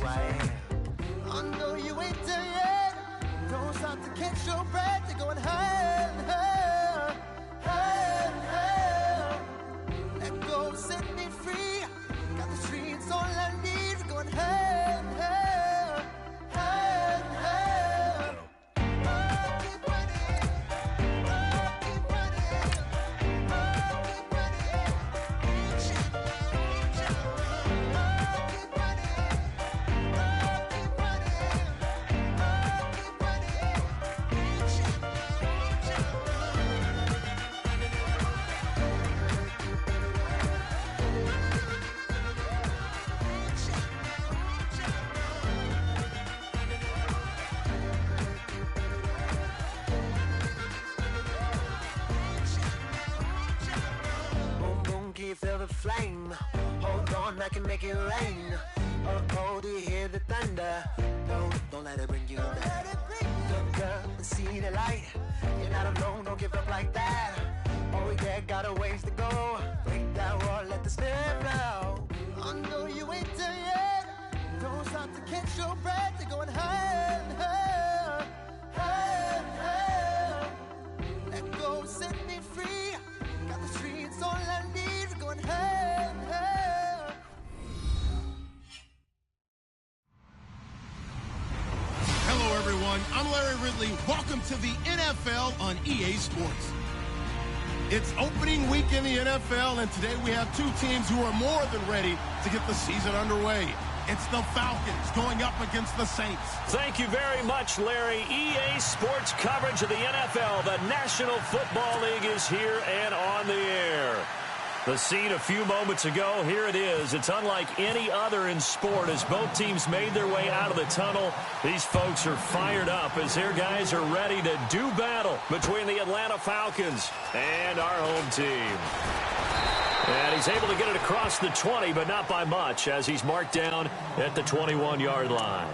who I am. I know you ain't done yet. Don't stop to catch your breath. You're going higher and higher, higher and higher. Let go, set me free. Got the streets all I need. We're going higher and higher, higher and higher. Oh, keep running. Oh, keep running. Oh, keep running. Reach out, reach out. Oh, keep running. Oh, keep running. Oh, keep running. Reach out, reach out. Boom, boom, can you feel the flame? Hold on, I can make it rain. Oh, do you hear the thunder? Don't let it bring you down. Look up and see the light. You're not alone, don't give up like that. Oh yeah, got a ways to go. Break that wall, let the spirit flow. I know you ain't done yet. Don't stop to catch your breath. You're going higher and higher, higher and higher. Let go, set me free. Got the streets all I need. We're going higher and higher. Hello, everyone. I'm Larry Ridley. Welcome to the NFL on EA Sports. It's opening week in the NFL, and today we have two teams who are more than ready to get the season underway. It's the Falcons going up against the Saints. Thank you very much, Larry. EA Sports coverage of the NFL. The National Football League is here and on the air. The scene a few moments ago, here it is. It's unlike any other in sport as both teams made their way out of the tunnel. These folks are fired up as their guys are ready to do battle between the Atlanta Falcons and our home team. And he's able to get it across the 20, but not by much as he's marked down at the 21-yard line.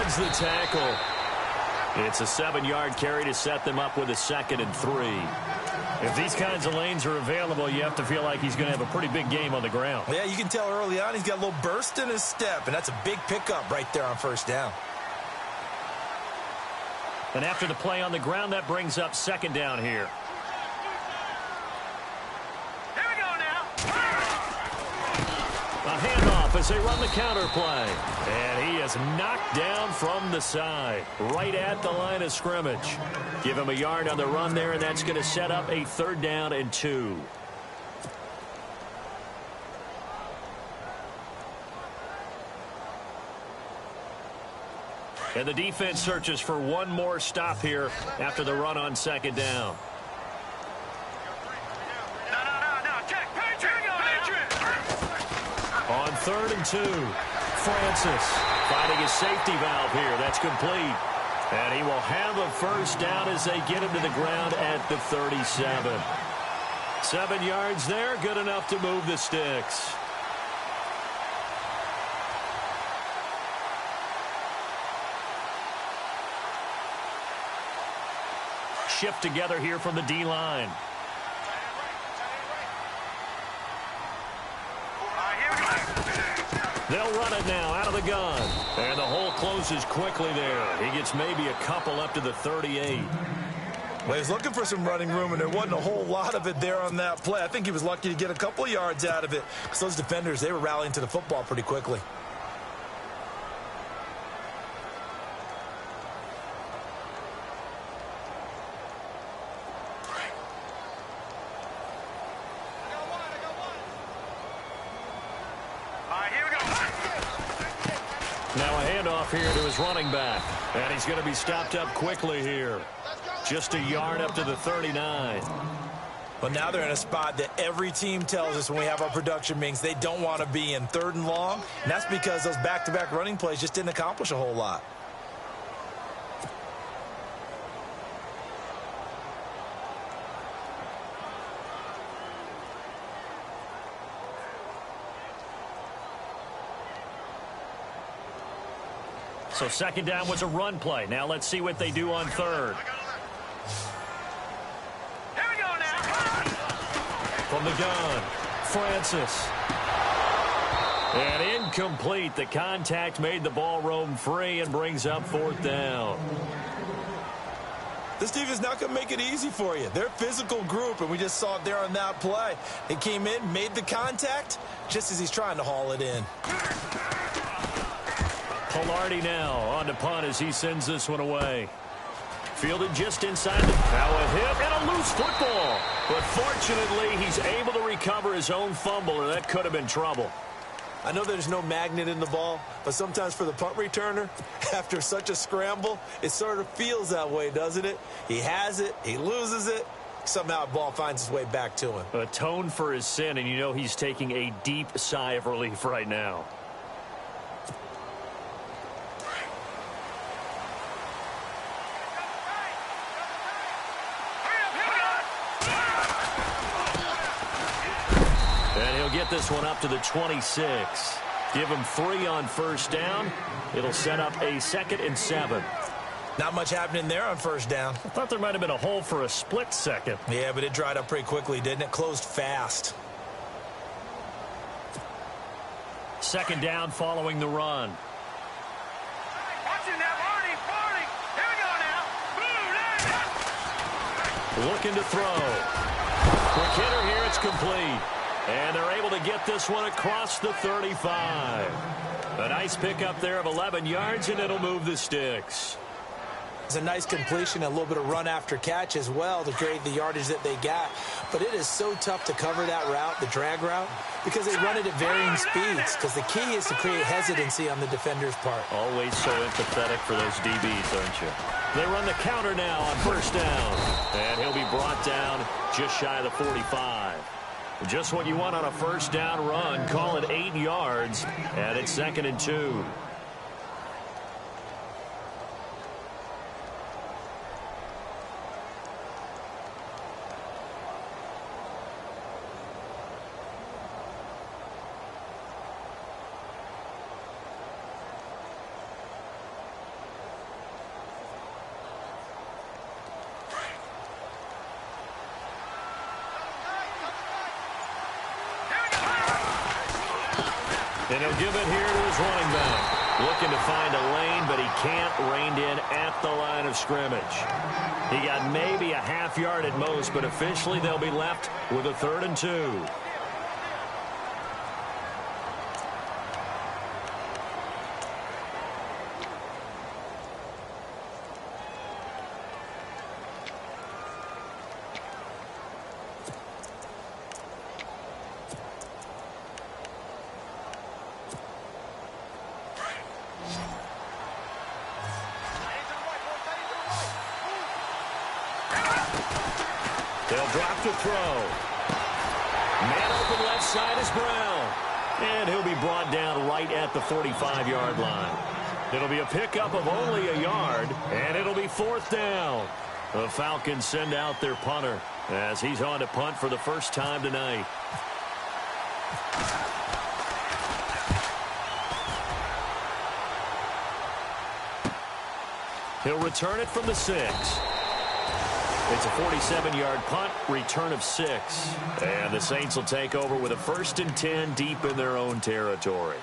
avoids the tackle. It's a 7-yard carry to set them up with a 2nd and 3. If these kinds of lanes are available, you have to feel like he's going to have a pretty big game on the ground. Yeah, you can tell early on he's got a little burst in his step, and that's a big pickup right there on first down. And after the play on the ground, that brings up 2nd down here. Here we go now. A handoff as they run the counter play. And he is knocked down from the side, right at the line of scrimmage. Give him a yard on the run there, and that's going to set up a 3rd down and 2. And the defense searches for one more stop here after the run on 2nd down. On 3rd and 2, Francis finding his safety valve here. That's complete. And he will have a 1st down as they get him to the ground at the 37. 7 yards there, good enough to move the sticks. Shift together here from the D-line. They'll run it now out of the gun. And the hole closes quickly there. He gets maybe a couple up to the 38. Well, he's looking for some running room, and there wasn't a whole lot of it there on that play. I think he was lucky to get a couple of yards out of it because those defenders, they were rallying to the football pretty quickly. Now a handoff here to his running back. And he's going to be stopped up quickly here. Just a yard up to the 39. But now they're in a spot that every team tells us when we have our production meetings they don't want to be in 3rd and long. And that's because those back-to-back running plays just didn't accomplish a whole lot. So 2nd down was a run play. Now let's see what they do on 3rd. Here we go now. From the gun, Francis. And incomplete. The contact made the ball roam free and brings up 4th down. This defense is not going to make it easy for you. They're a physical group, and we just saw it there on that play. They came in, made the contact, just as he's trying to haul it in. Polardi now on to punt as he sends this one away. Fielded just inside the... Now a hit and a loose football. But fortunately, he's able to recover his own fumble, or that could have been trouble. I know there's no magnet in the ball, but sometimes for the punt returner, after such a scramble, it sort of feels that way, doesn't it? He has it, he loses it, somehow the ball finds its way back to him. Atone for his sin, and you know he's taking a deep sigh of relief right now. Get this one up to the 26. Give him 3 on 1st down. It'll set up a 2nd and 7. Not much happening there on 1st down. I thought there might have been a hole for a split second. Yeah, but it dried up pretty quickly, didn't it? Closed fast. 2nd down following the run. Watch it now, Barney. Here we go now. Looking to throw. Quick hitter here, it's complete. And they're able to get this one across the 35. A nice pickup there of 11 yards, and it'll move the sticks. It's a nice completion, a little bit of run after catch as well to create the yardage that they got. But it is so tough to cover that route, the drag route, because they run it at varying speeds. Because the key is to create hesitancy on the defender's part. Always so empathetic for those DBs, aren't you? They run the counter now on 1st down. And he'll be brought down just shy of the 45. Just what you want on a 1st down run. Call it 8 yards, and it's 2nd and 2. And he'll give it here to his running back. Looking to find a lane, but he can't. Reined in at the line of scrimmage. He got maybe a half yard at most, but officially they'll be left with a 3rd and 2. They'll drop to throw. Man open left side is Brown. And he'll be brought down right at the 45-yard line. It'll be a pickup of only a yard, and it'll be 4th down. The Falcons send out their punter as he's on to punt for the first time tonight. He'll return it from the 6. It's a 47-yard punt, return of 6. And the Saints will take over with a 1st and 10 deep in their own territory.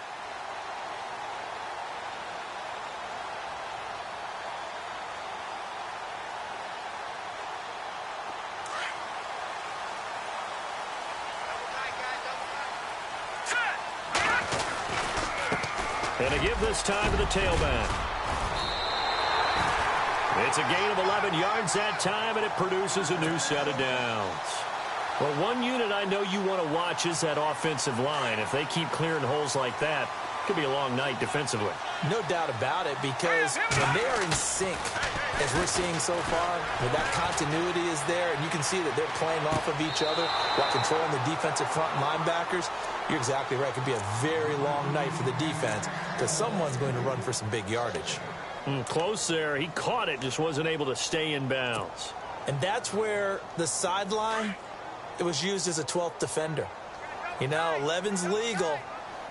And a give this time to the tailback. It's a gain of 11 yards that time, and it produces a new set of downs. Well, one unit I know you want to watch is that offensive line. If they keep clearing holes like that, it could be a long night defensively. No doubt about it, because when they are in sync, as we're seeing so far, when that continuity is there, and you can see that they're playing off of each other while controlling the defensive front linebackers, you're exactly right. It could be a very long night for the defense because someone's going to run for some big yardage. Close there. He caught it, just wasn't able to stay in bounds. And that's where the sideline, it was used as a 12th defender. You know, 11's legal.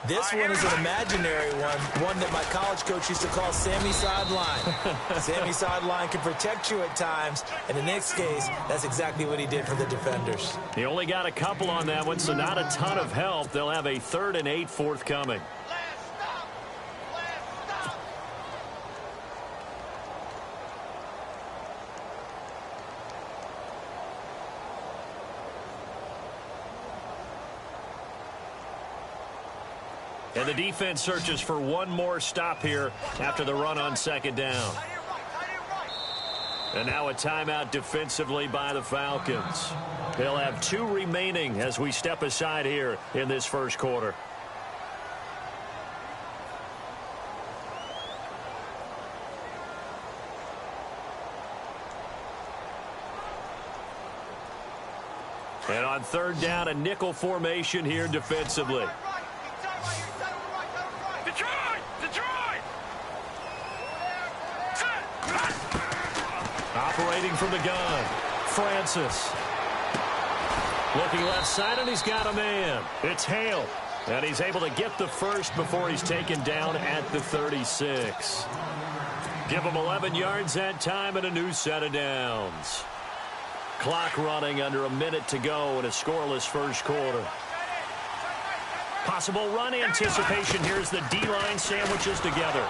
This one is an imaginary one that my college coach used to call Sammy Sideline. Sammy Sideline can protect you at times, and in this case, that's exactly what he did for the defenders. He only got a couple on that one, so not a ton of help. They'll have a 3rd and 8 forthcoming. And the defense searches for one more stop here after the run on 2nd down. And now a timeout defensively by the Falcons. They'll have 2 remaining as we step aside here in this first quarter. And on 3rd down, a nickel formation here defensively. Operating from the gun, Francis. Looking left side, and he's got a man. It's Hale, and he's able to get the first before he's taken down at the 36. Give him 11 yards that time and a new set of downs. Clock running under a minute to go in a scoreless first quarter. Possible run anticipation. Here's the D-line sandwiches together.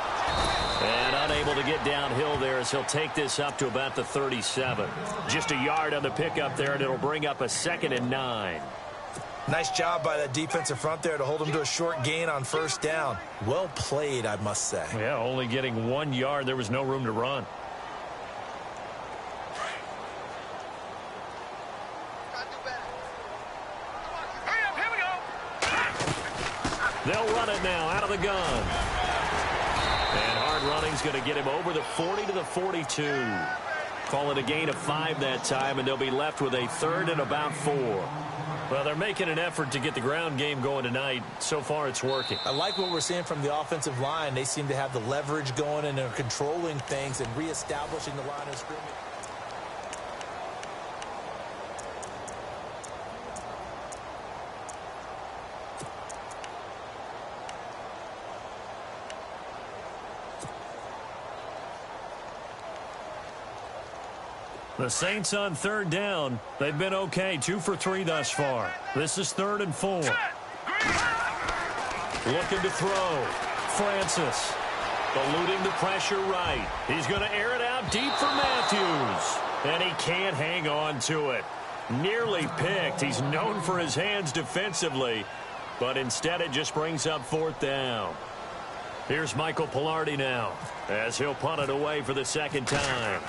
And unable to get downhill there as he'll take this up to about the 37. Just a yard on the pickup there, and it'll bring up a 2nd and 9. Nice job by that defensive front there to hold him to a short gain on 1st down. Well played, I must say. Yeah, only getting 1 yard. There was no room to run. They'll run it now out of the gun. And hard running's going to get him over the 40 to the 42. Call it a gain of 5 that time, and they'll be left with a 3rd and about 4. Well, they're making an effort to get the ground game going tonight. So far, it's working. I like what we're seeing from the offensive line. They seem to have the leverage going, and they're controlling things and reestablishing the line of scrimmage. The Saints on 3rd down. They've been okay, 2 for 3 thus far. This is 3rd and 4. Looking to throw. Francis. Eluding the pressure right. He's going to air it out deep for Matthews. And he can't hang on to it. Nearly picked. He's known for his hands defensively. But instead it just brings up 4th down. Here's Michael Pilardi now as he'll punt it away for the second time.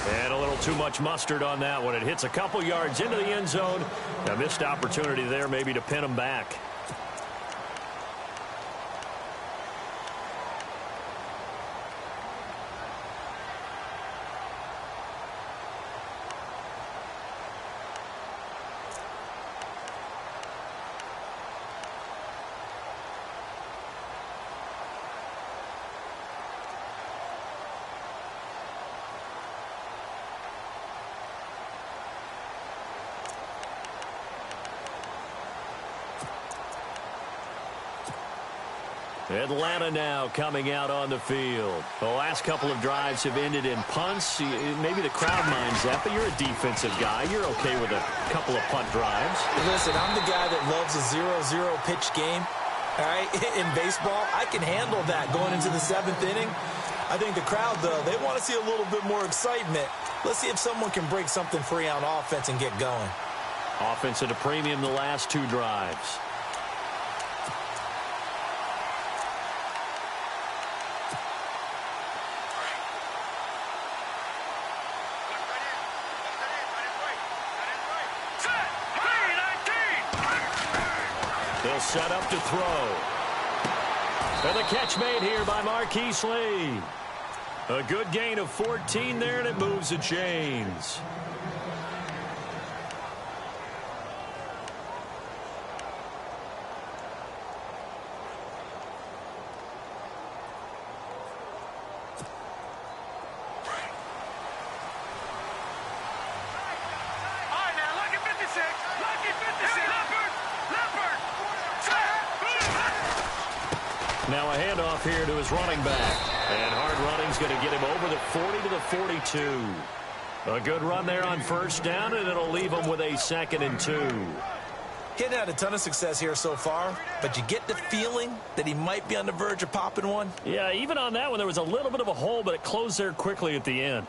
And a little too much mustard on that one. It hits a couple yards into the end zone. A missed opportunity there maybe to pin him back. Atlanta now coming out on the field. The last couple of drives have ended in punts. Maybe the crowd minds that, but you're a defensive guy. You're okay with a couple of punt drives. Listen, I'm the guy that loves a 0-0 pitch game. All right, in baseball, I can handle that going into the 7th inning. I think the crowd, though, they want to see a little bit more excitement. Let's see if someone can break something free on offense and get going. Offense at a premium the last 2 drives. They'll set up to throw. And the catch made here by Marquise Lee. A good gain of 14 there, and it moves the chains. Now a handoff here to his running back. And hard running's going to get him over the 40 to the 42. A good run there on 1st down, and it'll leave him with a 2nd and 2. He hadn't had a ton of success here so far, but you get the feeling that he might be on the verge of popping one. Yeah, even on that one, there was a little bit of a hole, but it closed there quickly at the end.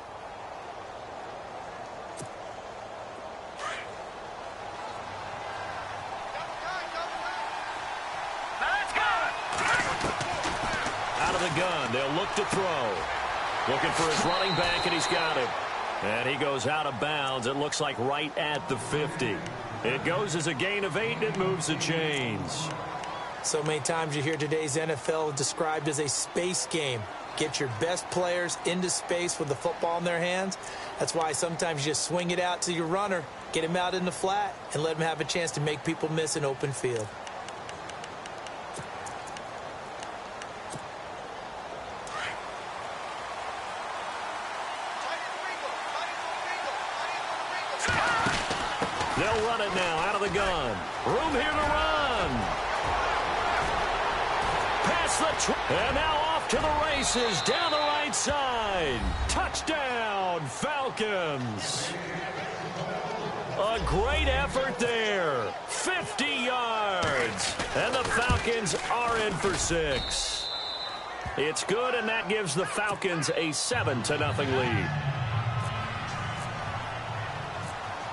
Gun. They'll look to throw. Looking for his running back, and he's got it. And he goes out of bounds. It looks like right at the 50. It goes as a gain of 8, and it moves the chains. So many times you hear today's NFL described as a space game. Get your best players into space with the football in their hands. That's why sometimes you just swing it out to your runner, get him out in the flat, and let him have a chance to make people miss an open field. They'll run it now out of the gun. Room here to run. Past the and now off to the races down the right side. Touchdown, Falcons. A great effort there. 50 yards. And the Falcons are in for 6. It's good, and that gives the Falcons a 7-0 lead.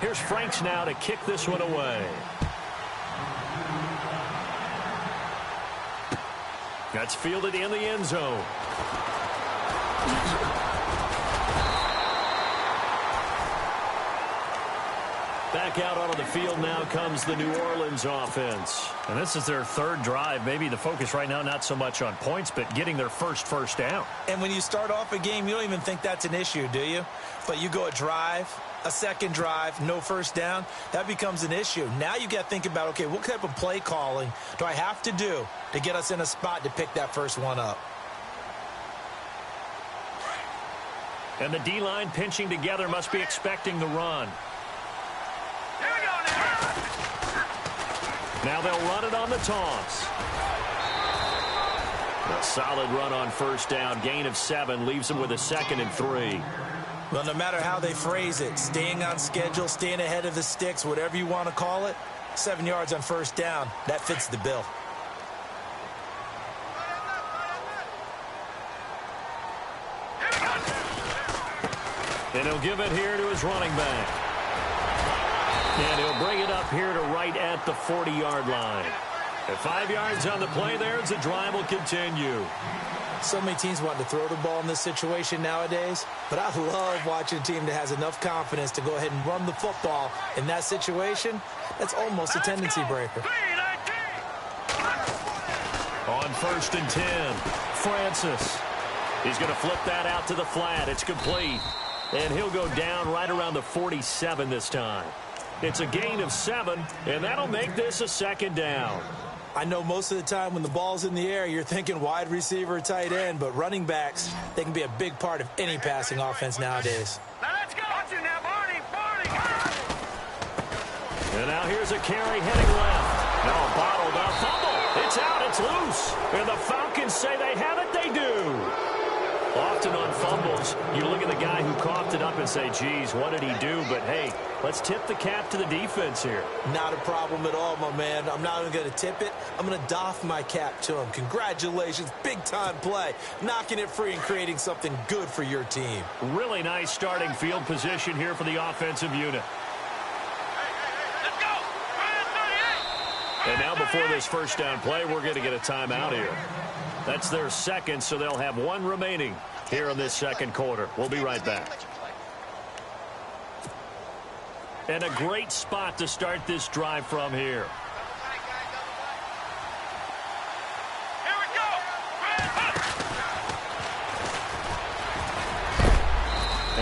Here's Franks now to kick this one away. That's fielded in the end zone. Back out onto the field now comes the New Orleans offense. And this is their 3rd drive. Maybe the focus right now not so much on points, but getting their first down. And when you start off a game, you don't even think that's an issue, do you? But you go a drive, a 2nd drive, no 1st down, that becomes an issue. Now you got to think about, okay, what type of play calling do I have to do to get us in a spot to pick that first one up? And the D-line pinching together must be expecting the run. Here we go now. Now they'll run it on the toss. A solid run on 1st down. Gain of 7 leaves them with a 2nd and 3. Well, no matter how they phrase it, staying on schedule, staying ahead of the sticks, whatever you want to call it, 7 yards on first down, that fits the bill. And he'll give it here to his running back. And he'll bring it up here to right at the 40-yard line. At 5 yards on the play there as the drive will continue. So many teams want to throw the ball in this situation nowadays, but I love watching a team that has enough confidence to go ahead and run the football in that situation. That's almost a tendency breaker. On 1st and 10, Francis. He's going to flip that out to the flat. It's complete. And he'll go down right around the 47 this time. It's a gain of 7, and that'll make this a 2nd down. I know most of the time when the ball's in the air, you're thinking wide receiver, tight end, but running backs, they can be a big part of any passing offense nowadays. Now let's go. Watch it now, Barney. And now here's a carry heading left. No, bottled up. Fumble. It's out. It's loose. And the Falcons say they have it. They do. Often on fumbles, you look at the guy who coughed it up and say, geez, what did he do? But, hey, let's tip the cap to the defense here. Not a problem at all, my man. I'm not even going to tip it. I'm going to doff my cap to him. Congratulations. Big-time play. Knocking it free and creating something good for your team. Really nice starting field position here for the offensive unit. Let's go. And now before this first down play, we're going to get a timeout here. That's their 2nd, so they'll have 1 remaining here in this 2nd quarter. We'll be right back. And a great spot to start this drive from here. Here we go.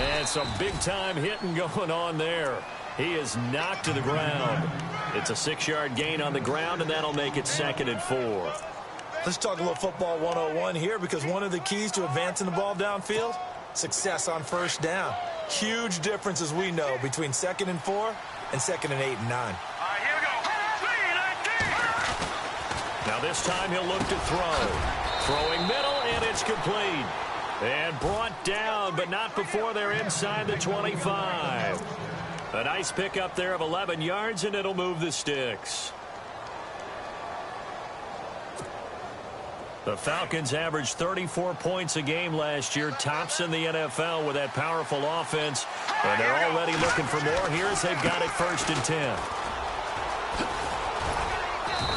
And some big-time hitting going on there. He is knocked to the ground. It's a 6-yard gain on the ground, and that'll make it 2nd and 4. Let's talk a little football 101 here, because one of the keys to advancing the ball downfield, success on first down. Huge difference, as we know, between 2nd and 4 and 2nd and 8 and 9. All right, here we go. Now this time he'll look to throw. Throwing middle, and it's complete. And brought down, but not before they're inside the 25. A nice pickup there of 11 yards, and it'll move the sticks. The Falcons averaged 34 points a game last year, tops in the NFL with that powerful offense. And they're already looking for more here as they've got it 1st and 10.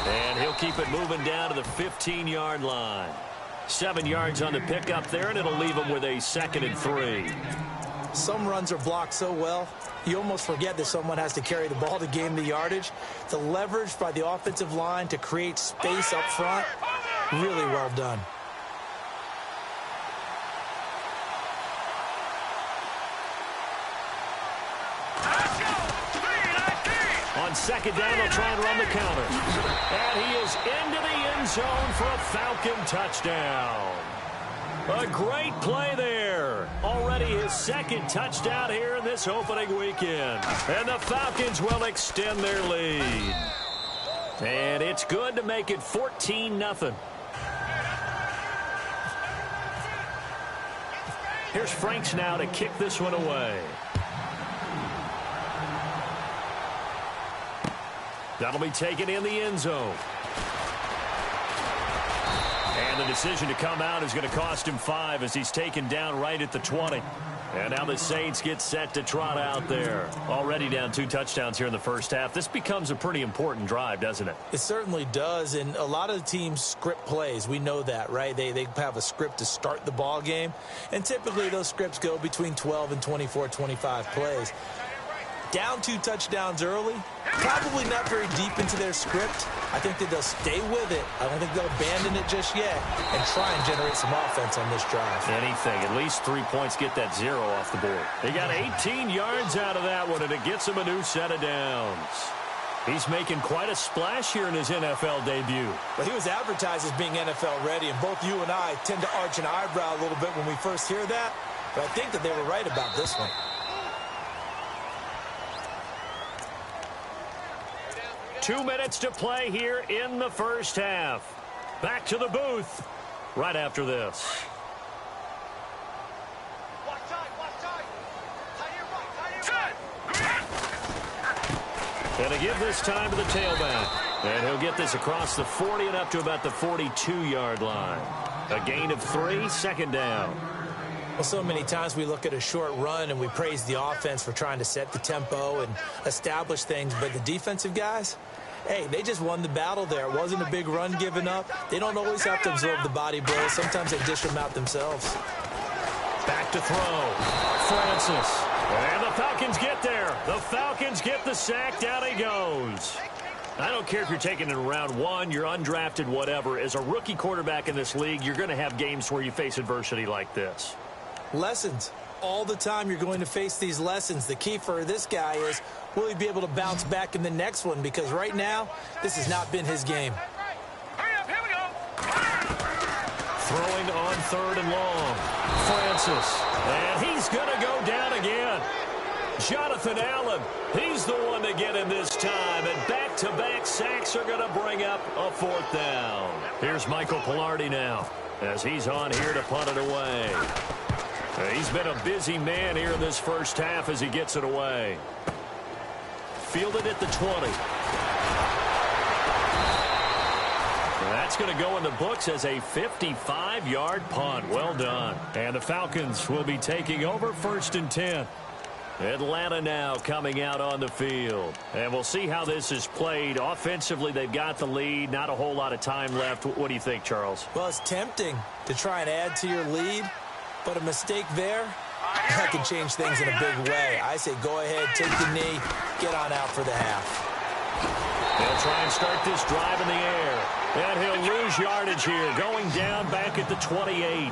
And he'll keep it moving down to the 15-yard line. 7 yards on the pickup there, and it'll leave them with a 2nd and 3. Some runs are blocked so well, you almost forget that someone has to carry the ball to gain the yardage. The leverage by the offensive line to create space up front, really well done. On 2nd down, they'll try and run the counter. And he is into the end zone for a Falcon touchdown. A great play there. Already his 2nd touchdown here in this opening weekend. And the Falcons will extend their lead. And it's good to make it 14-0. Here's Franks now to kick this one away. That'll be taken in the end zone. And the decision to come out is going to cost him 5 as he's taken down right at the 20. And now the Saints get set to trot out there. Already down 2 touchdowns here in the first half. This becomes a pretty important drive, doesn't it? It certainly does, and a lot of the teams script plays. We know that, right? They have a script to start the ball game, and typically those scripts go between 12 and 24, 25 plays. Down 2 touchdowns early, probably not very deep into their script. I think that they'll stay with it. I don't think they'll abandon it just yet and try and generate some offense on this drive. Anything. At least 3 points, get that 0 off the board. They got 18 yards out of that one, and it gets him a new set of downs. He's making quite a splash here in his NFL debut. Well, he was advertised as being NFL ready, and both you and I tend to arch an eyebrow a little bit when we first hear that. But I think that they were right about this one. Two minutes to play here in the first half. Back to the booth right after this. Going to give this time to the tailback. And he'll get this across the 40 and up to about the 42-yard line. A gain of 3, second down. Well, so many times we look at a short run and we praise the offense for trying to set the tempo and establish things, but the defensive guys, hey, they just won the battle there. It wasn't a big run given up. They don't always have to absorb the body blows. Sometimes they dish them out themselves. Back to throw. Francis. And the Falcons get there. The Falcons get the sack. Down he goes. I don't care if you're taking it in round 1, you're undrafted, whatever. As a rookie quarterback in this league, you're going to have games where you face adversity like this. Lessons. All the time you're going to face these lessons. The key for this guy is, will he be able to bounce back in the next one? Because right now, this has not been his game. Hurry up, here we go. Throwing on 3rd and long. Francis. And he's going to go down again. Jonathan Allen, he's the one to get in this time. And back-to-back sacks are going to bring up a 4th down. Here's Michael Pilardi now as he's on here to punt it away. He's been a busy man here in this first half as he gets it away. Fielded at the 20. That's going to go in the books as a 55-yard punt. Well done. And the Falcons will be taking over 1st and 10. Atlanta now coming out on the field. And we'll see how this is played. Offensively, they've got the lead. Not a whole lot of time left. What do you think, Charles? Well, it's tempting to try and add to your lead, but a mistake there, that can change things in a big way. I say go ahead, take the knee, get on out for the half. They'll try and start this drive in the air. And he'll lose yardage here, going down back at the 28.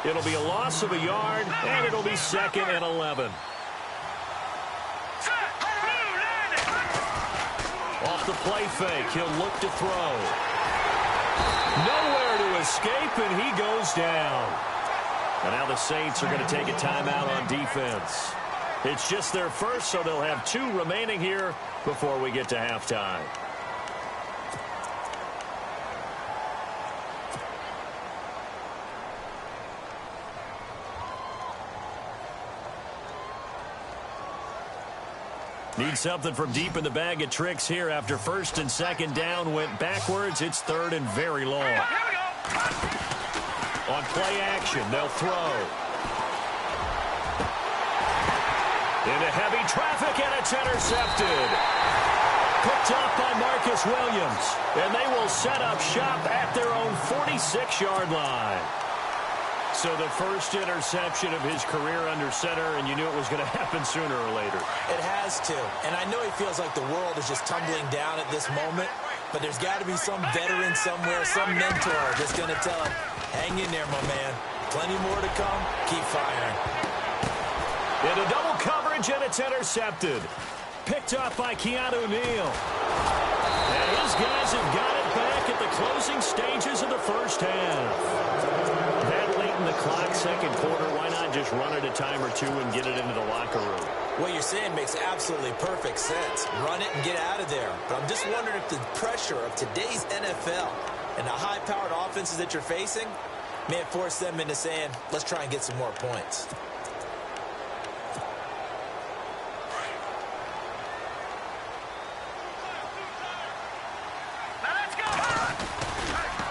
It'll be a loss of a yard, and it'll be 2nd and 11. Off the play fake, he'll look to throw. Nowhere to escape, and he goes down. And now the Saints are going to take a timeout on defense. It's just their first, so they'll have 2 remaining here before we get to halftime. Need something from deep in the bag of tricks here after 1st and 2nd down went backwards. It's 3rd and very long. On play action, they'll throw. Into heavy traffic, and it's intercepted. Picked up by Marcus Williams. And they will set up shop at their own 46-yard line. So the first interception of his career under center, and you knew it was going to happen sooner or later. It has to. And I know he feels like the world is just tumbling down at this moment, but there's got to be some veteran somewhere, some mentor that's going to tell him, hang in there, my man. Plenty more to come. Keep firing. Into double coverage, and it's intercepted. Picked up by Keanu Neal. And his guys have got it back at the closing stages of the first half. That late in the clock, 2nd quarter, why not just run it a time or 2 and get it into the locker room? What you're saying makes absolutely perfect sense. Run it and get out of there. But I'm just wondering if the pressure of today's NFL and the high-powered offenses that you're facing may have forced them into saying, let's try and get some more points.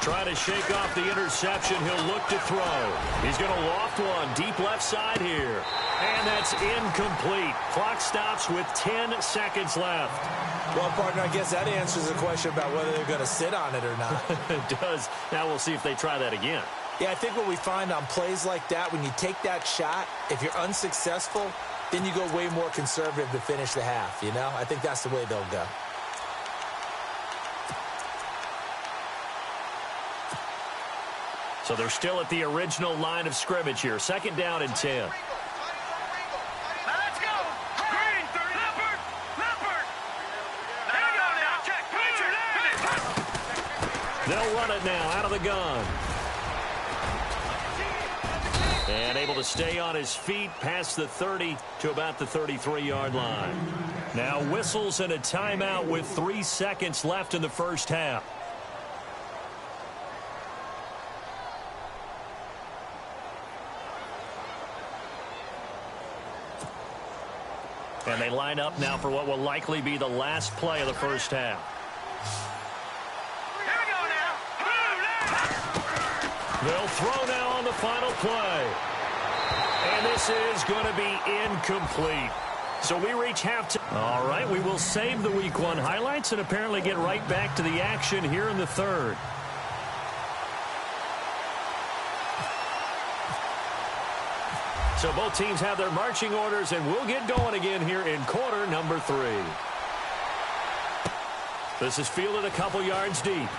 Trying to shake off the interception. He'll look to throw. He's going to loft one deep left side here. And that's incomplete. Clock stops with 10 seconds left. Well, partner, I guess that answers the question about whether they're going to sit on it or not. It does. Now we'll see if they try that again. Yeah, I think what we find on plays like that, when you take that shot, if you're unsuccessful, then you go way more conservative to finish the half, you know? I think that's the way they'll go. So they're still at the original line of scrimmage here. 2nd down and 10. Now let's go. Green, Leopard. There you go now. Check. They'll run it now out of the gun. And able to stay on his feet past the 30 to about the 33-yard line. Now whistles and a timeout with 3 seconds left in the first half. And they line up now for what will likely be the last play of the first half. Here we go now. They'll throw now on the final play. And this is going to be incomplete. So we reach halftime. All right, we will save the Week 1 highlights and apparently get right back to the action here in the third. So both teams have their marching orders, and we'll get going again here in quarter number 3. This is fielded a couple yards deep.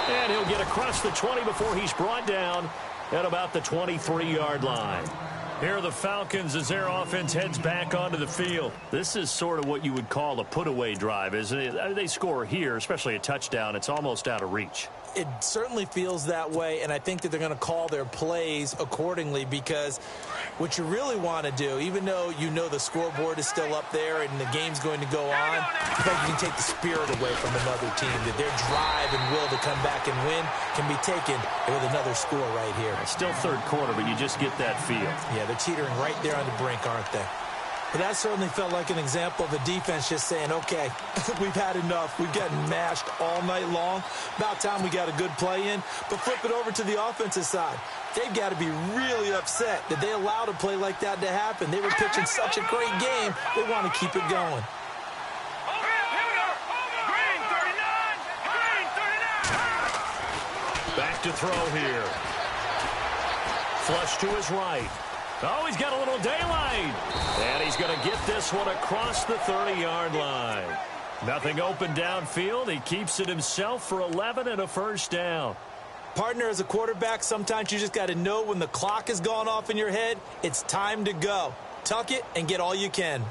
And he'll get across the 20 before he's brought down at about the 23-yard line. Here are the Falcons as their offense heads back onto the field. This is sort of what you would call a put-away drive, isn't it? They score here, especially a touchdown. It's almost out of reach. It certainly feels that way, and I think that they're going to call their plays accordingly, because what you really want to do, even though you know the scoreboard is still up there and the game's going to go on, I think you can take the spirit away from another team, that their drive and will to come back and win can be taken with another score right here. It's still third quarter, but you just get that feel. Yeah, they're teetering right there on the brink, aren't they? But that certainly felt like an example of the defense just saying, okay, we've had enough. We've gotten mashed all night long. About time we got a good play in. But flip it over to the offensive side. They've got to be really upset that they allowed a play like that to happen. They were pitching such a great game. They want to keep it going. Back to throw here. Flush to his right. Oh, he's got a little daylight. And he's going to get this one across the 30-yard line. Nothing open downfield. He keeps it himself for 11 and a first down. Partner, as a quarterback, sometimes you just got to know when the clock has gone off in your head, it's time to go. Tuck it and get all you can.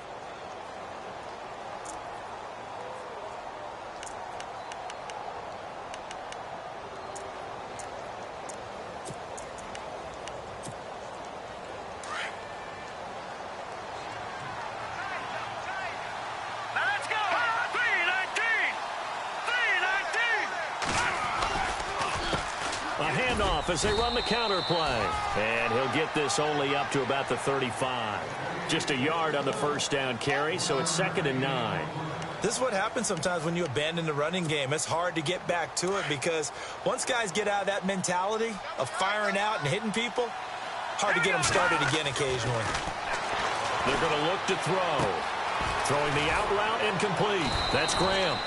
As they run the counter play. And he'll get this only up to about the 35. Just a yard on the first down carry, so it's 2nd and 9. This is what happens sometimes when you abandon the running game. It's hard to get back to it, because once guys get out of that mentality of firing out and hitting people, hard to get them started again occasionally. They're going to look to throw. Throwing the out route incomplete. That's Graham.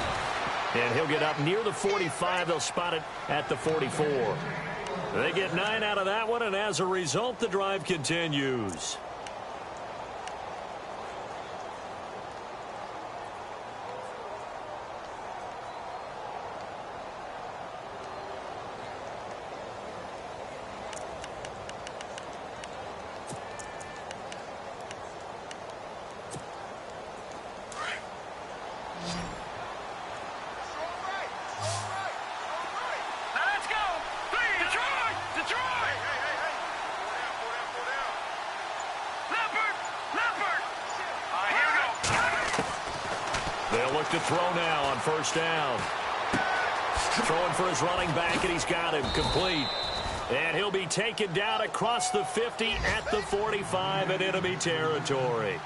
And he'll get up near the 45. They'll spot it at the 44. They get 9 out of that one, and as a result, the drive continues. To throw now on first down. Throwing for his running back, and he's got him complete. And he'll be taken down across the 50 at the 45 in enemy territory.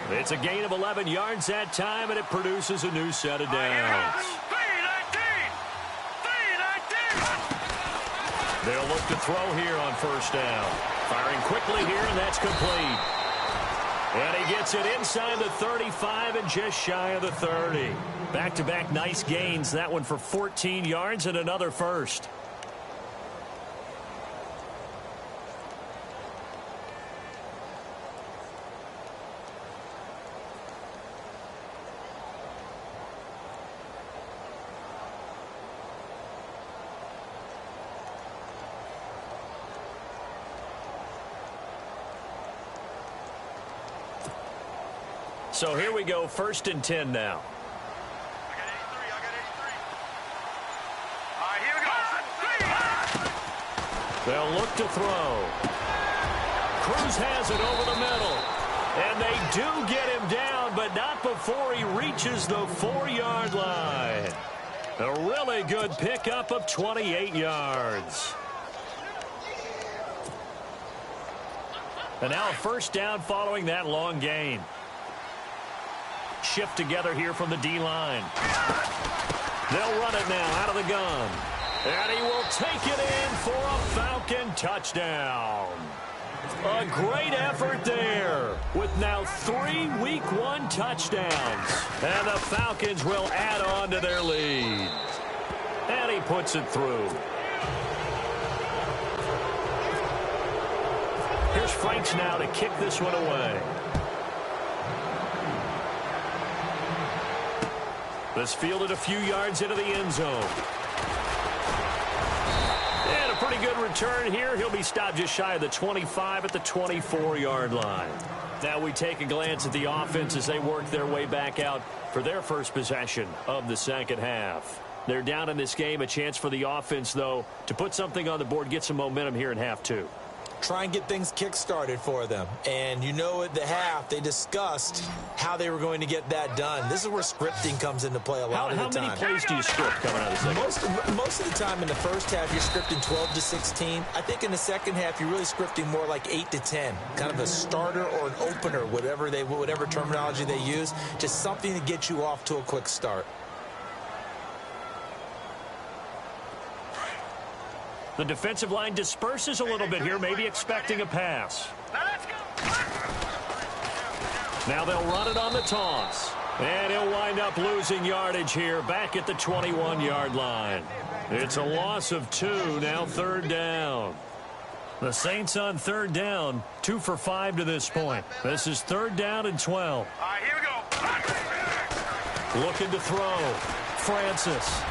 It's a gain of 11 yards that time, and it produces a new set of downs. They'll look to throw here on first down. Firing quickly here, and that's complete. And he gets it inside the 35 and just shy of the 30. Back-to-back nice gains. That one for 14 yards and another first. So here we go, 1st and 10 now. I got 83. All right, here we go. They'll look to throw. Cruz has it over the middle. And they do get him down, but not before he reaches the 4-yard line. A really good pickup of 28 yards. And now a first down following that long gain. Shift together here from the D-line. They'll run it now out of the gun. And he will take it in for a Falcon touchdown. A great effort there with now 3 Week 1 touchdowns. And the Falcons will add on to their lead. And he puts it through. Here's Franks now to kick this one away. This fielded a few yards into the end zone. And a pretty good return here. He'll be stopped just shy of the 25 at the 24-yard line. Now we take a glance at the offense as they work their way back out for their first possession of the second half. They're down in this game. A chance for the offense, though, to put something on the board, get some momentum here in half two. Try and get things kick-started for them. And you know at the half, they discussed how they were going to get that done. This is where scripting comes into play a lot of the time. How many plays do you script coming out of the second? Most of the time in the first half, you're scripting 12 to 16. I think in the second half, you're really scripting more like 8 to 10. Kind of a starter or an opener, whatever terminology they use. Just something to get you off to a quick start. The defensive line disperses a little bit here, maybe expecting a pass. Now let's go. Now they'll run it on the toss. And he'll wind up losing yardage here back at the 21-yard line. It's a loss of 2, now third down. The Saints on third down, 2 for 5 to this point. This is third down and 12. All right, here we go. Looking to throw. Francis.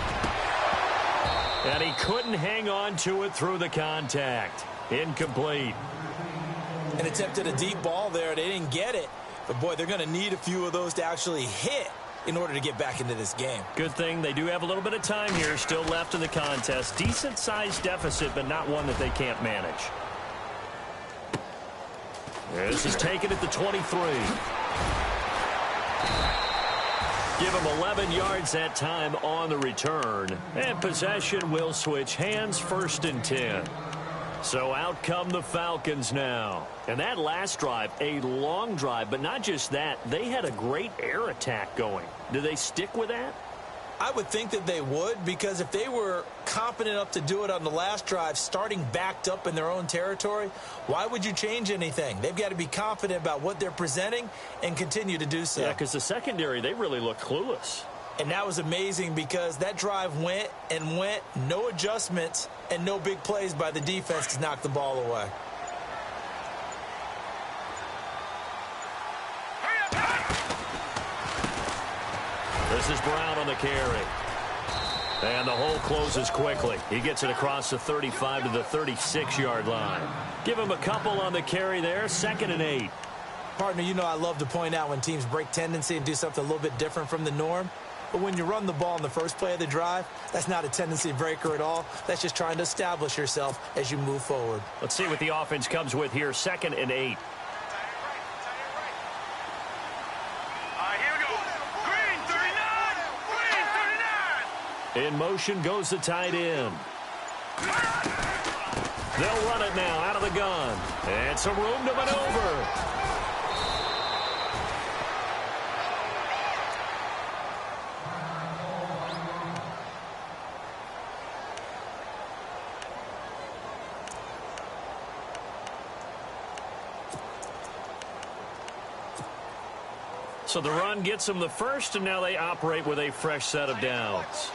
And he couldn't hang on to it through the contact. Incomplete. And attempted a deep ball there. They didn't get it. But, boy, they're going to need a few of those to actually hit in order to get back into this game. Good thing they do have a little bit of time here still left in the contest. Decent-sized deficit, but not one that they can't manage. This is taken at the 23. Give him 11 yards that time on the return. And possession will switch hands, first and 10. So out come the Falcons now. And that last drive, a long drive, but not just that. They had a great air attack going. Do they stick with that? I would think that they would, because if they were confident enough to do it on the last drive, starting backed up in their own territory, why would you change anything? They've got to be confident about what they're presenting and continue to do so. Yeah, because the secondary, they really look clueless. And that was amazing because that drive went and went, no adjustments and no big plays by the defense to knock the ball away. This is Brown on the carry. And the hole closes quickly. He gets it across the 35 to the 36-yard line. Give him a couple on the carry there. 2nd and 8. Partner, you know I love to point out when teams break tendency and do something a little bit different from the norm. But when you run the ball in the first play of the drive, that's not a tendency breaker at all. That's just trying to establish yourself as you move forward. Let's see what the offense comes with here. 2nd and 8. In motion goes the tight end. They'll run it now out of the gun. And some room to maneuver. So the run gets them the first, and now they operate with a fresh set of downs.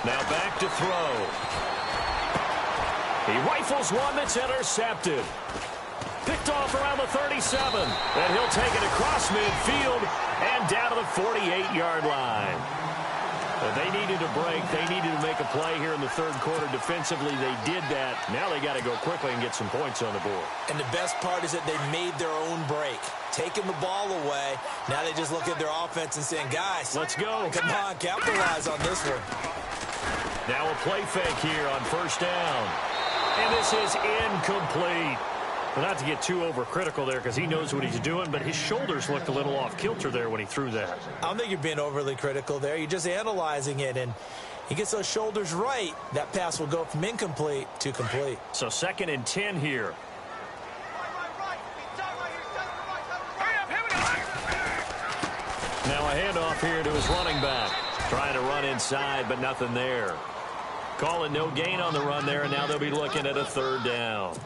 Now back to throw. He rifles one that's intercepted. Picked off around the 37. And he'll take it across midfield and down to the 48-yard line. But they needed a break. They needed to make a play here in the third quarter. Defensively, they did that. Now they got to go quickly and get some points on the board. And the best part is that they made their own break. Taking the ball away. Now they just look at their offense and saying, guys, let's go. Come on, capitalize on this one. Now a play fake here on first down. And this is incomplete. Well, not to get too overcritical there because he knows what he's doing, but his shoulders looked a little off kilter there when he threw that. I don't think you're being overly critical there. You're just analyzing it. And, He gets those shoulders right. That pass will go from incomplete to complete. So 2nd and 10 here. Now a handoff here to his running back. Trying to run inside, but nothing there. Calling no gain on the run there, and now they'll be looking at a 3rd down.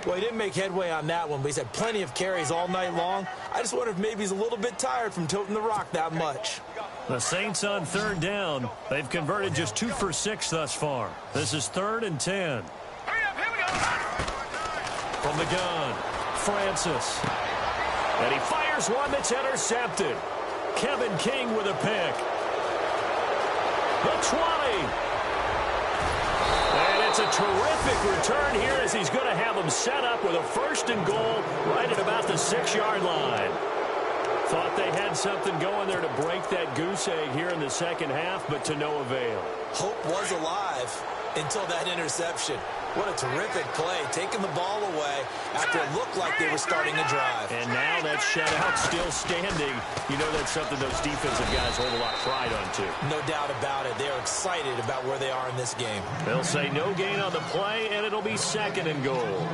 Well, he didn't make headway on that one, but he's had plenty of carries all night long. I just wonder if maybe he's a little bit tired from toting the rock that much. The Saints on 3rd down. They've converted just 2 for 6 thus far. This is 3rd and 10. From the gun, Francis. And he fires one that's intercepted. Kevin King with a pick. The 20. And it's a terrific return here as he's going to have them set up with a 1st and goal right at about the 6-yard line. Thought they had something going there to break that goose egg here in the 2nd half, but to no avail. Hope was alive until that interception. What a terrific play, taking the ball away after it looked like they were starting a drive. And now that shutout still standing. You know that's something those defensive guys hold a lot of pride on, too. No doubt about it. They're excited about where they are in this game. They'll say no gain on the play, and it'll be 2nd and goal.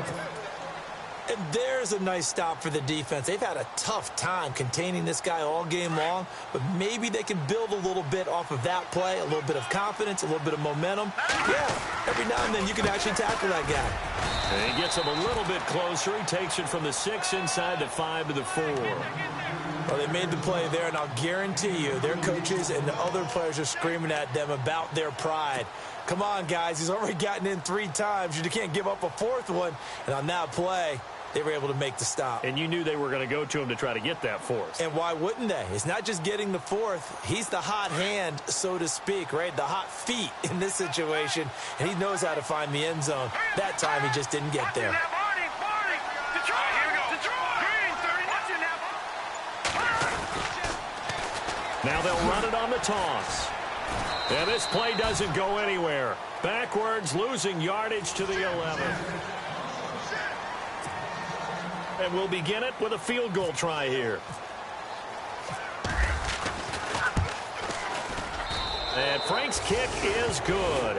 And there's a nice stop for the defense. They've had a tough time containing this guy all game long, but maybe they can build a little bit off of that play, a little bit of confidence, a little bit of momentum. Yeah, every now and then you can actually tackle that guy. And he gets him a little bit closer. He takes it from the 6 inside the 5 to the 4. Well, they made the play there, and I'll guarantee you their coaches and the other players are screaming at them about their pride. Come on, guys. He's already gotten in 3 times. You can't give up a 4th one. And on that play, they were able to make the stop. And you knew they were going to go to him to try to get that 4th. And why wouldn't they? It's not just getting the 4th. He's the hot hand, so to speak, right? The hot feet in this situation. And he knows how to find the end zone. That time, he just didn't get there. Now they'll run it on the toss. And this play doesn't go anywhere. Backwards, losing yardage to the 11. And we'll begin it with a field goal try here. And Frank's kick is good.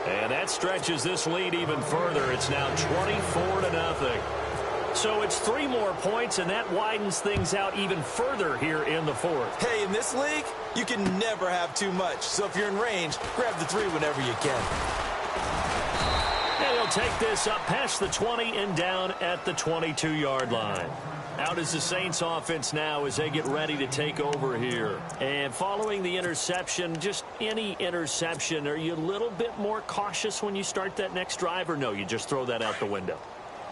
And that stretches this lead even further. It's now 24-0. So it's 3 more points, and that widens things out even further here in the 4th. Hey, in this league, you can never have too much. So if you're in range, grab the 3 whenever you can. And he'll take this up past the 20 and down at the 22-yard line. Out is the Saints offense now as they get ready to take over here. And following the interception, just any interception, are you a little bit more cautious when you start that next drive, or no, you just throw that out the window?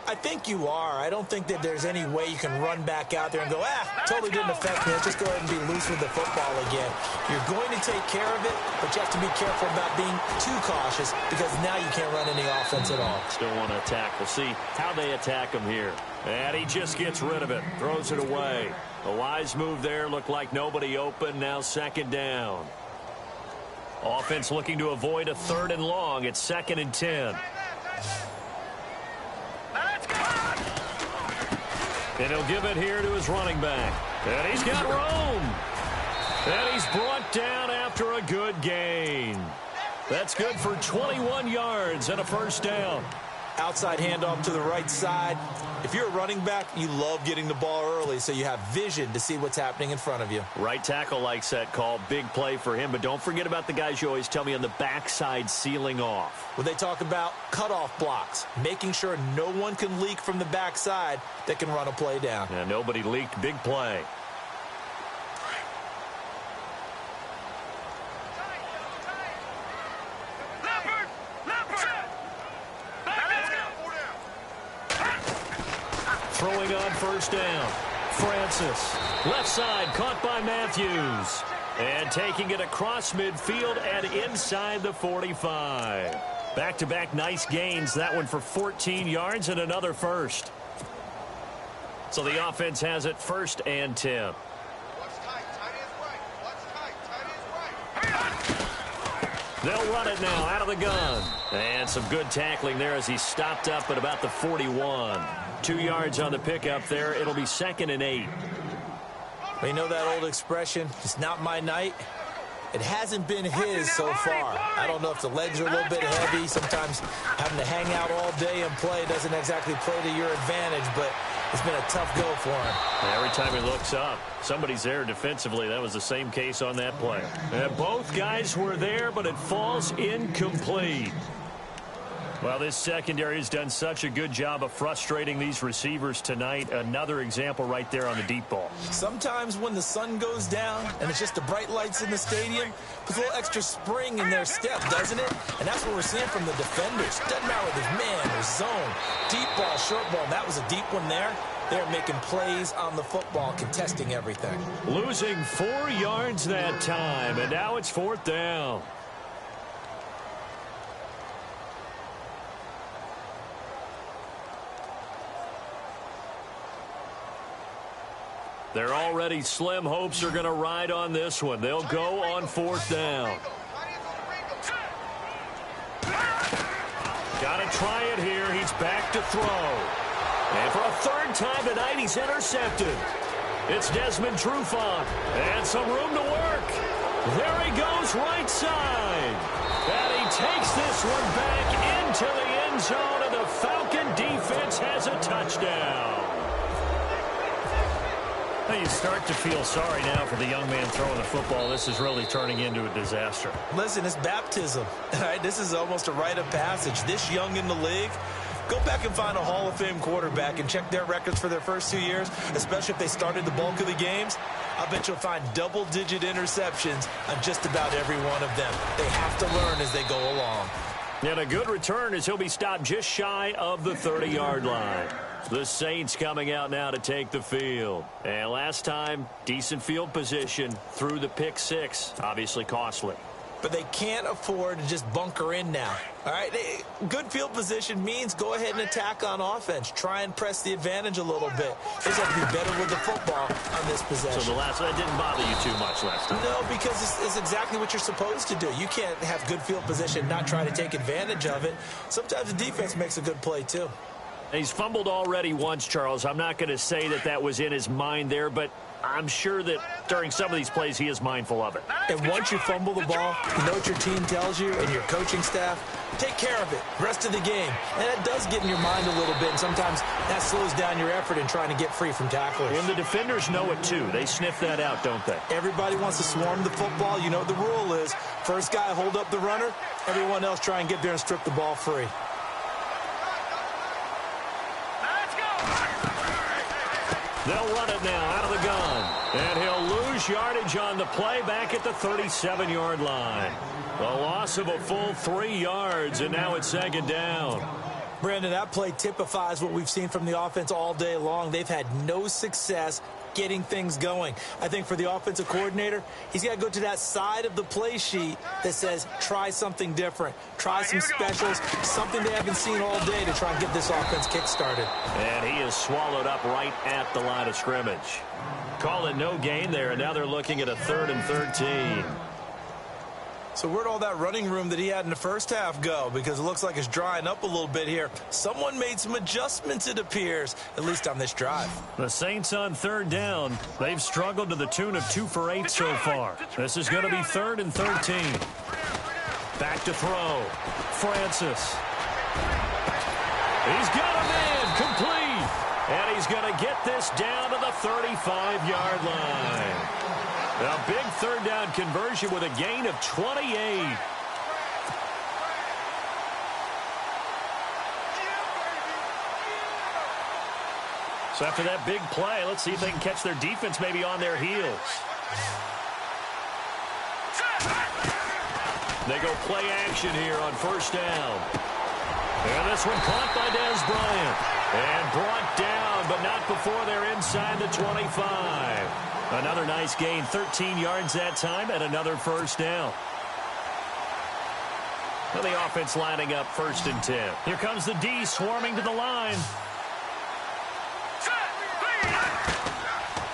I think you are. I don't think that there's any way you can run back out there and go, totally didn't affect me. Let's just go ahead and be loose with the football again. You're going to take care of it, but you have to be careful about being too cautious because now you can't run any offense at all. Still want to attack. We'll see how they attack him here. And he just gets rid of it, throws it away. A wise move there. Looked like nobody open. Now 2nd down. Offense looking to avoid a 3rd and long. It's 2nd and 10. And he'll give it here to his running back. And he's got room. And he's brought down after a good gain. That's good for 21 yards and a 1st down. Outside handoff to the right side. If you're a running back, you love getting the ball early so you have vision to see what's happening in front of you. Right tackle likes that call. Big play for him. But don't forget about the guys you always tell me on the backside sealing off. Well, they talk about cutoff blocks, making sure no one can leak from the backside that can run a play down. Yeah, nobody leaked. Big play. Throwing on 1st down. Francis. Left side caught by Matthews. And taking it across midfield and inside the 45. Back-to-back nice gains. That one for 14 yards and another 1st. So the offense has it 1st and 10. They'll run it now out of the gun. And some good tackling there as he stopped up at about the 41. 2 yards on the pickup there. It'll be 2nd and 8. You know that old expression, it's not my night? It hasn't been his so far. I don't know if the legs are a little bit heavy. Sometimes having to hang out all day and play doesn't exactly play to your advantage, but it's been a tough go for him. Every time he looks up, somebody's there defensively. That was the same case on that play. And both guys were there, but it falls incomplete. Well, this secondary has done such a good job of frustrating these receivers tonight. Another example right there on the deep ball. Sometimes when the sun goes down and it's just the bright lights in the stadium, puts a little extra spring in their step, doesn't it? And that's what we're seeing from the defenders. Doesn't matter whether it's man or zone, deep ball, short ball. That was a deep one there. They're making plays on the football, contesting everything. Losing 4 yards that time, and now it's 4th down. They're already slim hopes are going to ride on this one. They'll go on 4th down. Got to try it here. He's back to throw. And for a 3rd time tonight, he's intercepted. It's Desmond Trufant. And some room to work. There he goes right side. And he takes this one back into the end zone, and the Falcon defense has a touchdown. You start to feel sorry now for the young man throwing the football. This is really turning into a disaster. Listen, it's baptism. Right? This is almost a rite of passage. This young in the league, go back and find a Hall of Fame quarterback and check their records for their first 2 years, especially if they started the bulk of the games. I bet you'll find double-digit interceptions on just about every one of them. They have to learn as they go along. And a good return as he'll be stopped just shy of the 30-yard line. The Saints coming out now to take the field. And last time, decent field position through the pick 6. Obviously costly. But they can't afford to just bunker in now. All right, good field position means go ahead and attack on offense. Try and press the advantage a little bit. They just have to be better with the football on this possession. So that didn't bother you too much last time? No, because it's exactly what you're supposed to do. You can't have good field position and not try to take advantage of it. Sometimes the defense makes a good play, too. He's fumbled already once, Charles. I'm not going to say that was in his mind there, but I'm sure that during some of these plays he is mindful of it. And once you fumble the ball, you know what your team tells you and your coaching staff? Take care of it rest of the game. And it does get in your mind a little bit, and sometimes that slows down your effort in trying to get free from tacklers. And the defenders know it, too. They sniff that out, don't they? Everybody wants to swarm the football. You know what the rule is. First guy hold up the runner. Everyone else try and get there and strip the ball free. They'll run it now out of the gun. And he'll lose yardage on the play back at the 37-yard line. A loss of a full 3 yards, and now it's 2nd down. Brandon, that play typifies what we've seen from the offense all day long. They've had no success getting things going. I think for the offensive coordinator, he's got to go to that side of the play sheet that says try something different. Try some specials, something they haven't seen all day to try and get this offense kick-started. And he is swallowed up right at the line of scrimmage. Call it no gain there, and now they're looking at a 3rd and 13. So where'd all that running room that he had in the first half go? Because it looks like it's drying up a little bit here. Someone made some adjustments, it appears, at least on this drive. The Saints on 3rd down. They've struggled to the tune of 2 for 8 so far. This is going to be 3rd and 13. Back to throw. Francis. He's got a man complete. And he's going to get this down to the 35-yard line. A big 3rd down conversion with a gain of 28. So after that big play, let's see if they can catch their defense maybe on their heels. They go play action here on 1st down. And this one caught by Dez Bryant. And brought down, but not before they're inside the 25. Another nice gain, 13 yards that time, and another 1st down. Well, the offense lining up 1st and 10. Here comes the D swarming to the line.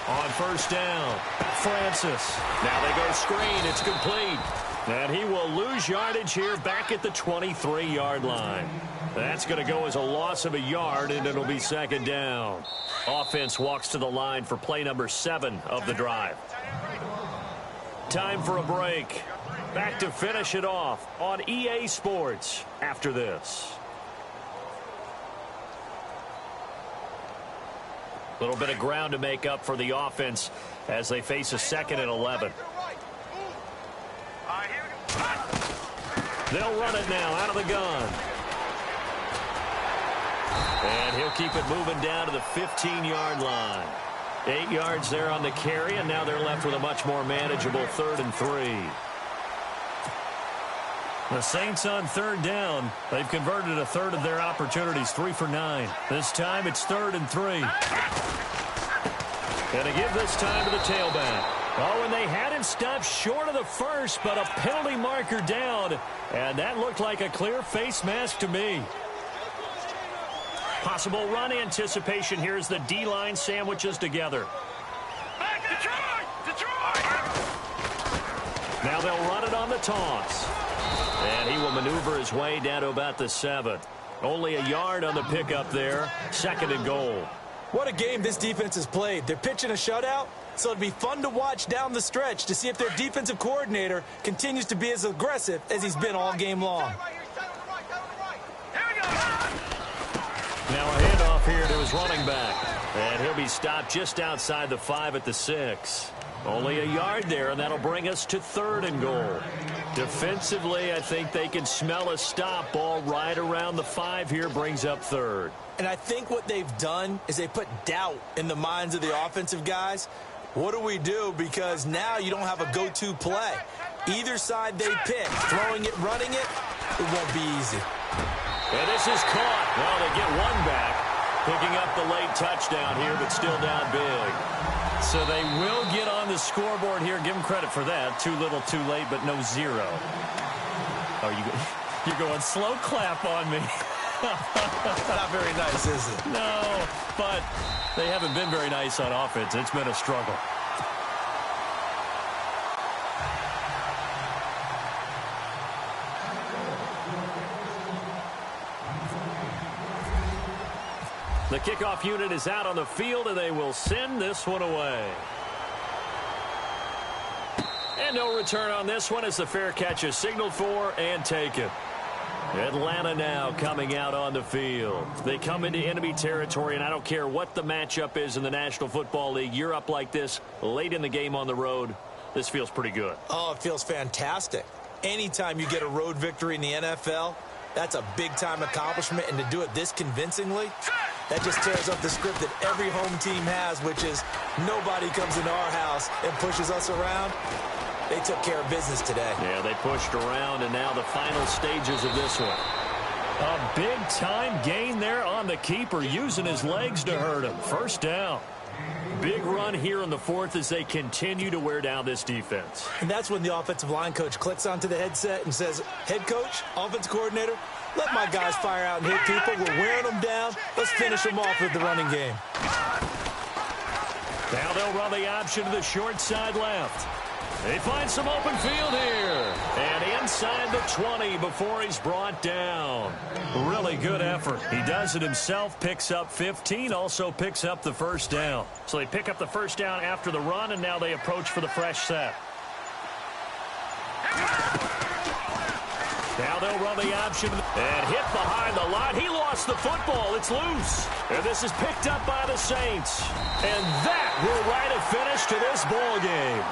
On 1st down, Francis. Now they go screen. It's complete. And he will lose yardage here back at the 23-yard line. That's going to go as a loss of a yard, and it'll be 2nd down. Offense walks to the line for play number 7 of the drive. Time for a break. Back to finish it off on EA Sports after this. A little bit of ground to make up for the offense as they face a 2nd and 11. They'll run it now out of the gun. And he'll keep it moving down to the 15-yard line. 8 yards there on the carry, and now they're left with a much more manageable 3rd and 3. The Saints on 3rd down. They've converted a third of their opportunities, 3 for 9. This time it's 3rd and 3. And to give this time to the tailback. Oh, and they had him stopped short of the first, but a penalty marker down. And that looked like a clear face mask to me. Possible run anticipation here as the D-line sandwiches together. Back Detroit! Now they'll run it on the toss. And he will maneuver his way down to about the 7. Only a yard on the pickup there. 2nd and goal. What a game this defense has played. They're pitching a shutout, so it'll be fun to watch down the stretch to see if their defensive coordinator continues to be as aggressive as he's been all game long. Now a handoff here to his running back. And he'll be stopped just outside the 5 at the 6. Only a yard there, and that'll bring us to 3rd and goal. Defensively, I think they can smell a stop ball right around the 5 here, brings up 3rd. And I think what they've done is they put doubt in the minds of the offensive guys. What do we do? Because now you don't have a go-to play. Either side they pick, throwing it, running it, it won't be easy. And this is caught. Well, they get one back, picking up the late touchdown here, but still down big. So they will get on the scoreboard here. Give them credit for that. Too little, too late, but no 0. Oh, you're going slow clap on me. Not very nice, is it? No, but they haven't been very nice on offense. It's been a struggle. The kickoff unit is out on the field, and they will send this one away. And no return on this one as the fair catch is signaled for and taken. Atlanta now coming out on the field. They come into enemy territory, and I don't care what the matchup is in the National Football League. You're up like this late in the game on the road. This feels pretty good. Oh, it feels fantastic. Anytime you get a road victory in the NFL, that's a big-time accomplishment, and to do it this convincingly, that just tears up the script that every home team has, which is nobody comes into our house and pushes us around. They took care of business today. Yeah, they pushed around, and now the final stages of this one. A big-time gain there on the keeper, using his legs to hurt him. 1st down. Big run here in the 4th as they continue to wear down this defense. And that's when the offensive line coach clicks onto the headset and says, head coach, offensive coordinator, let my guys fire out and hit people. We're wearing them down. Let's finish them off with the running game. Now they'll run the option to the short side left. They find some open field here. And inside the 20 before he's brought down. Really good effort. He does it himself, picks up 15, also picks up the 1st down. So they pick up the 1st down after the run, and now they approach for the fresh set. Now they'll run the option and hit behind the line. He lost the football. It's loose. And this is picked up by the Saints. And that will write a finish to this ball game.